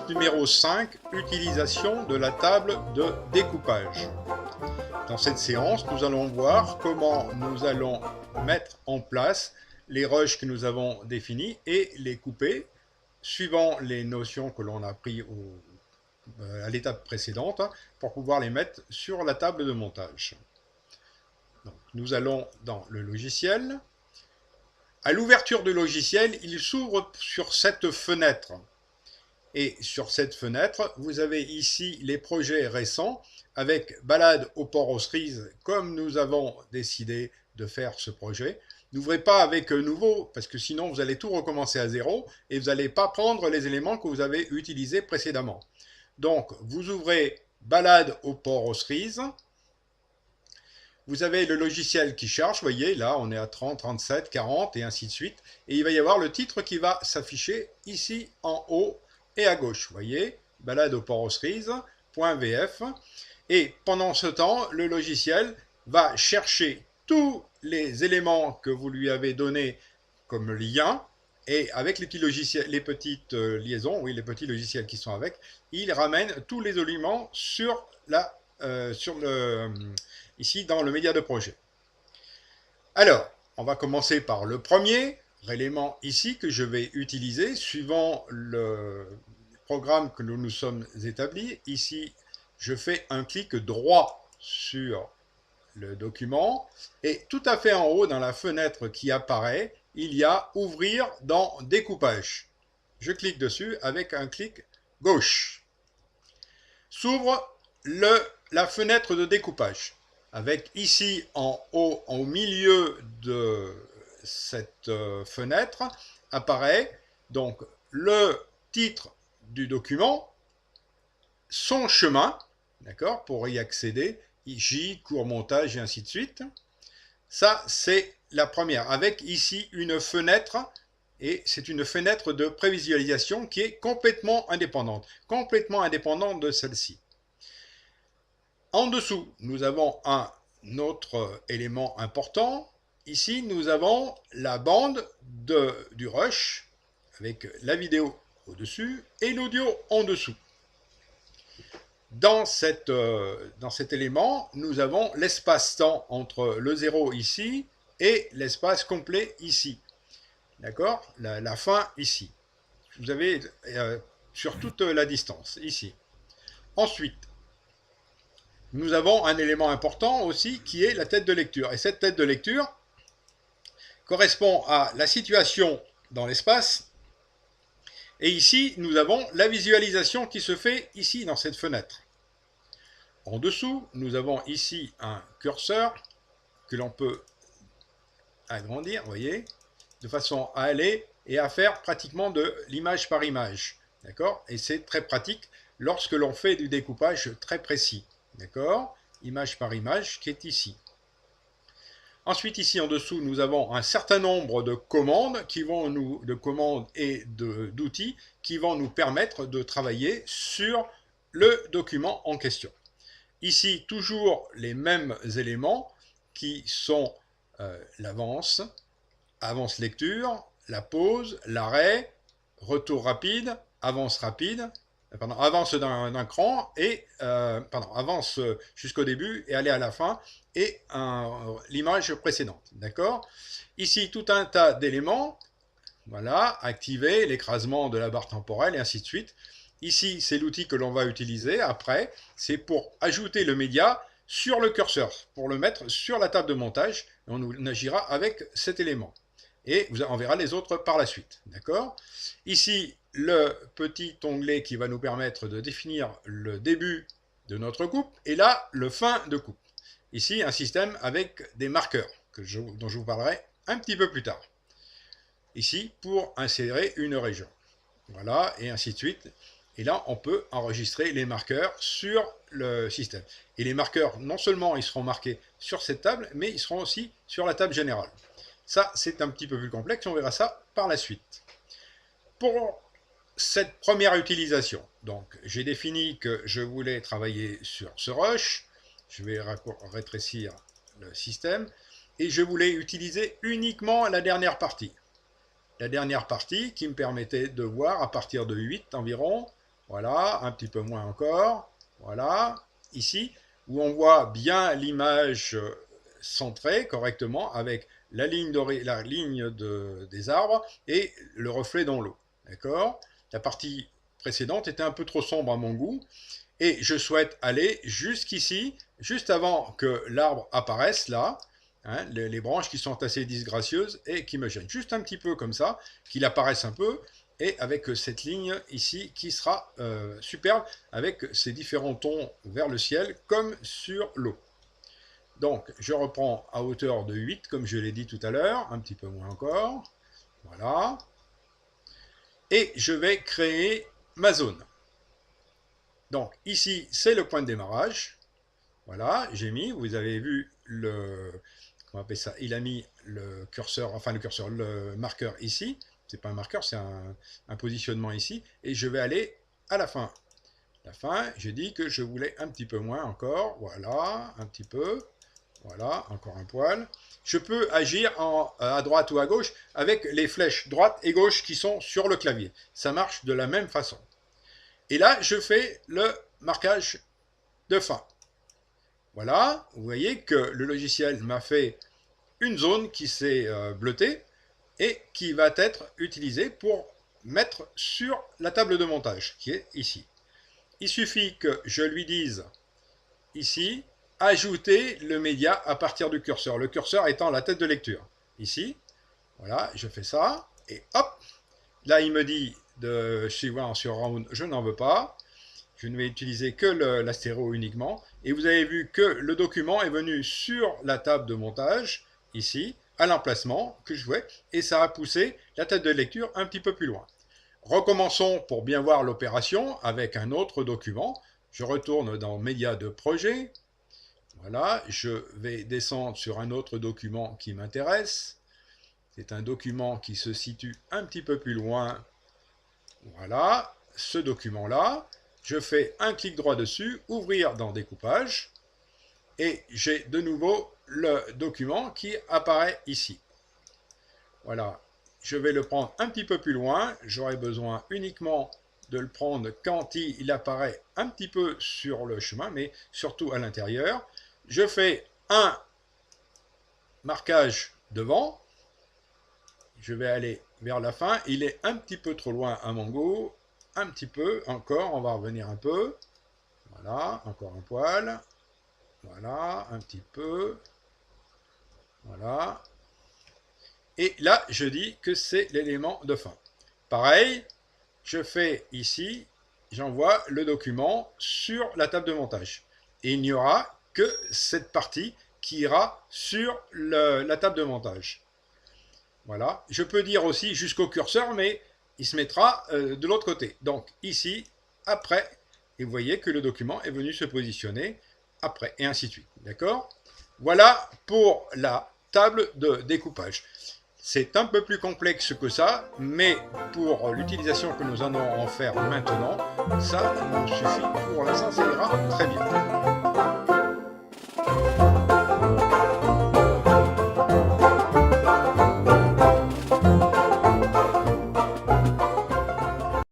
Séance numéro 5, utilisation de la table de découpage. Dans cette séance, nous allons voir comment nous allons mettre en place les rushs que nous avons définis et les couper suivant les notions que l'on a prises à l'étape précédente pour pouvoir les mettre sur la table de montage. Donc, nous allons dans le logiciel. À l'ouverture du logiciel, il s'ouvre sur cette fenêtre. Et sur cette fenêtre, vous avez ici les projets récents avec Balade au port aux cerises, comme nous avons décidé de faire ce projet. N'ouvrez pas avec nouveau, parce que sinon vous allez tout recommencer à zéro et vous n'allez pas prendre les éléments que vous avez utilisés précédemment. Donc, vous ouvrez Balade au port aux cerises. Vous avez le logiciel qui charge, vous voyez, là on est à 30, 37, 40 et ainsi de suite. Et il va y avoir le titre qui va s'afficher ici en haut et à gauche. Vous voyez, balade au port aux cerises.vf. Et pendant ce temps, le logiciel va chercher tous les éléments que vous lui avez donnés comme lien. Et avec les petits logiciels, les petites liaisons, oui, les petits logiciels qui sont avec, il ramène tous les éléments sur ici dans le média de projet. Alors, on va commencer par le premier élément ici que je vais utiliser suivant le programme que nous nous sommes établis. Ici, je fais un clic droit sur le document et tout à fait en haut dans la fenêtre qui apparaît, il y a ouvrir dans découpage. Je clique dessus avec un clic gauche. S'ouvre la fenêtre de découpage avec ici en haut, au milieu de cette fenêtre, apparaît donc le titre du document, son chemin, d'accord, pour y accéder, J, court montage et ainsi de suite. Ça, c'est la première, avec ici une fenêtre, et c'est une fenêtre de prévisualisation qui est complètement indépendante de celle-ci. En dessous, nous avons un autre élément important. Ici, nous avons la bande du rush avec la vidéo au-dessus et l'audio en dessous. Dans cet élément, nous avons l'espace-temps entre le 0 ici et l'espace complet ici. D'accord? La fin ici. Vous avez sur toute la distance ici. Ensuite, nous avons un élément important aussi qui est la tête de lecture. Et cette tête de lecture correspond à la situation dans l'espace. Et ici, nous avons la visualisation qui se fait ici dans cette fenêtre. En dessous, nous avons ici un curseur que l'on peut agrandir, vous voyez, de façon à aller et à faire pratiquement de l'image par image. D'accord? Et c'est très pratique lorsque l'on fait du découpage très précis. D'accord? Image par image qui est ici. Ensuite, ici en dessous, nous avons un certain nombre de commandes et d'outils qui vont nous permettre de travailler sur le document en question. Ici, toujours les mêmes éléments qui sont l'avance, avance lecture, la pause, l'arrêt, retour rapide, avance rapide, avance d'un cran et avance jusqu'au début et aller à la fin et l'image précédente. D'accord? Ici, tout un tas d'éléments. Voilà, activer l'écrasement de la barre temporelle et ainsi de suite. Ici, c'est l'outil que l'on va utiliser après. C'est pour ajouter le média sur le curseur, pour le mettre sur la table de montage. Et on agira avec cet élément. Et on verra les autres par la suite. D'accord? Ici, le petit onglet qui va nous permettre de définir le début de notre coupe et là, le fin de coupe. Ici, un système avec des marqueurs dont je vous parlerai un petit peu plus tard. Ici, pour insérer une région. Voilà, et ainsi de suite. Et là, on peut enregistrer les marqueurs sur le système. Et les marqueurs, non seulement ils seront marqués sur cette table, mais ils seront aussi sur la table générale. Ça, c'est un petit peu plus complexe, on verra ça par la suite. Pour cette première utilisation, donc j'ai défini que je voulais travailler sur ce rush, je vais rétrécir le système, et je voulais utiliser uniquement la dernière partie. La dernière partie qui me permettait de voir à partir de 8 environ, Voilà, un petit peu moins encore. Voilà, ici, où on voit bien l'image centrée correctement avec la ligne, des arbres et le reflet dans l'eau. D'accord? La partie précédente était un peu trop sombre à mon goût. Et je souhaite aller jusqu'ici, juste avant que l'arbre apparaisse là, hein, les branches qui sont assez disgracieuses et qui me gênent. Juste un petit peu comme ça, qu'il apparaisse un peu, et avec cette ligne ici qui sera superbe, avec ces différents tons vers le ciel, comme sur l'eau. Donc, je reprends à hauteur de 8, comme je l'ai dit tout à l'heure, un petit peu moins encore. Voilà. Et je vais créer ma zone. Donc, ici, c'est le point de démarrage. Voilà, j'ai mis, vous avez vu comment on appelle ça, il a mis le curseur, le marqueur ici. C'est pas un marqueur, c'est un positionnement ici. Et je vais aller à la fin. La fin, j'ai dit que je voulais un petit peu moins encore. Voilà, un petit peu. Voilà, encore un poil. Je peux agir à droite ou à gauche avec les flèches droite et gauche qui sont sur le clavier. Ça marche de la même façon. Et là, je fais le marquage de fin. Voilà, vous voyez que le logiciel m'a fait une zone qui s'est bleutée et qui va être utilisée pour mettre sur la table de montage, qui est ici. Il suffit que je lui dise ici, ajouter le média à partir du curseur. Le curseur étant la tête de lecture. Ici, voilà, je fais ça, et hop, là il me dit de suivant sur Round, je n'en veux pas. Je ne vais utiliser que la stéréo uniquement. Et vous avez vu que le document est venu sur la table de montage, ici, à l'emplacement que je voulais, et ça a poussé la tête de lecture un petit peu plus loin. Recommençons pour bien voir l'opération avec un autre document. Je retourne dans Médias de projet. Voilà, je vais descendre sur un autre document qui m'intéresse. C'est un document qui se situe un petit peu plus loin. Voilà, ce document-là. Je fais un clic droit dessus, ouvrir dans découpage, et j'ai de nouveau le document qui apparaît ici. Voilà, je vais le prendre un petit peu plus loin, j'aurai besoin uniquement de le prendre quand il apparaît un petit peu sur le chemin, mais surtout à l'intérieur. Je fais un marquage devant, je vais aller vers la fin, il est un petit peu trop loin à mon goût, un petit peu, encore, on va revenir un peu. Voilà, encore un poil. Voilà, un petit peu. Voilà. Et là, je dis que c'est l'élément de fin. Pareil, je fais ici, j'envoie le document sur la table de montage. Et il n'y aura que cette partie qui ira sur la table de montage. Voilà. Je peux dire aussi jusqu'au curseur, mais il se mettra de l'autre côté. Donc ici, après, et vous voyez que le document est venu se positionner après, et ainsi de suite. D'accord? Voilà pour la table de découpage. C'est un peu plus complexe que ça, mais pour l'utilisation que nous allons en faire maintenant, ça nous suffit pour l'instant, ça ira très bien.